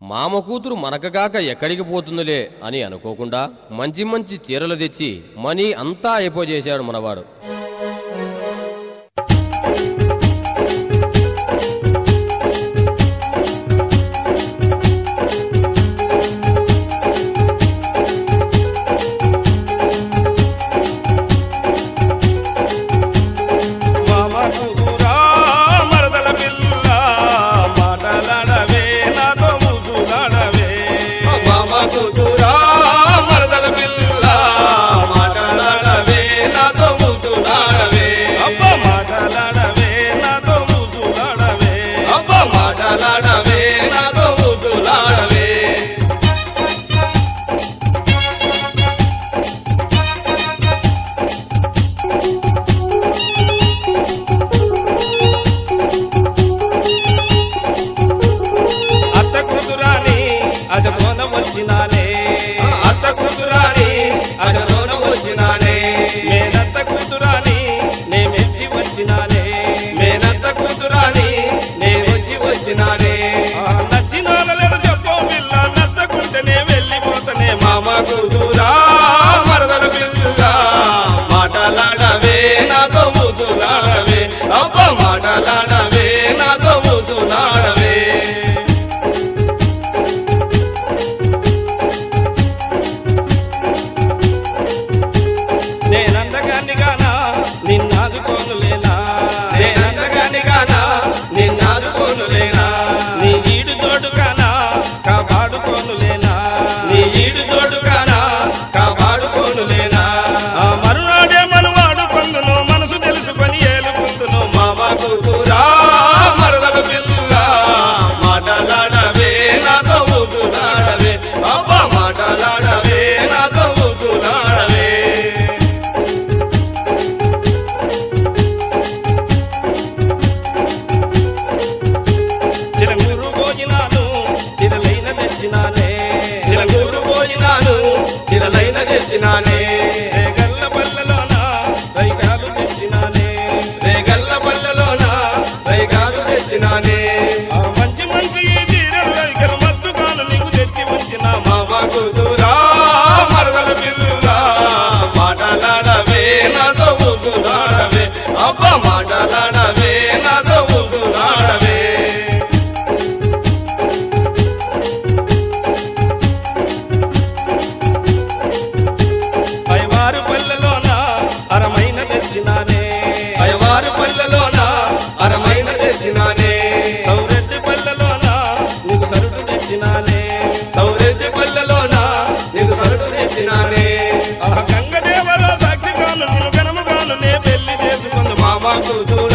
మామ కూతురు మనకగాక ఎక్కడికి పోతుందిలే అని అనుకోకుండా మంచి మంచి చీరలు తెచ్చి మనీ అంతా అయిపోజేశాడు మనవాడు. కూతురా మరదల పిల్ల మాటలాడవే నాతో ముద్దులాడవే అబ్బ మాటలాడవే నాతో ముద్దులాడవే నేనందగాని గానా నిన్నాదుకోనులేనా నేనందగాని గానా నిన్నాదుకోనులేనా నీ ఈడు తోడు కానా కాపాడుకోనులేనా నీ ఈడు తోడు కానా కాపాడుకోనులేనా మరునాడే మనవాడు పొందును మనసు తెలుసుకొని ఏలుకుందును మామ కూతురా మరదల పిల్ల మాటలాడవే నాతో ముద్దులాడవే అబ్బ మాటలాడవే నాతో ముద్దులాడవే చిరంగూరు భోజనాలు చిరలైన తెచ్చినాలే చిరంగూరు భోజనాలు చిరలైన తెచ్చినానే రేగల్ల పల్లెలోన రైగాలు తెచ్చినానే రేగల్ల పల్లెలోన రైగాలు తెచ్చినానే మంచి మంచి ఈ చీరలు రైగలు మత్తుగాను నీకు తెచ్చి వచ్చిన మామ కూతురా మరదల పిల్ల మాటలాడవే నాతో ముద్దులాడవే అబ్బ మాటలాడవే నాతో ముద్దులాడవే అయ్యవారు పల్లెలోన అరమైన తెచ్చినానే అయ్యవారు పల్లెలోన అరమైన తెచ్చినానే సౌరెడ్డి పల్లెలోన నీకు సరుడు తెచ్చినానే సౌరెడ్డి పల్లెలోన నీకు సరుడు తెచ్చినానే గంగదేవర సాక్షిగాను నిన్ను గనముగాను నే పెళ్లి చేసుకుందు మామ కూతురు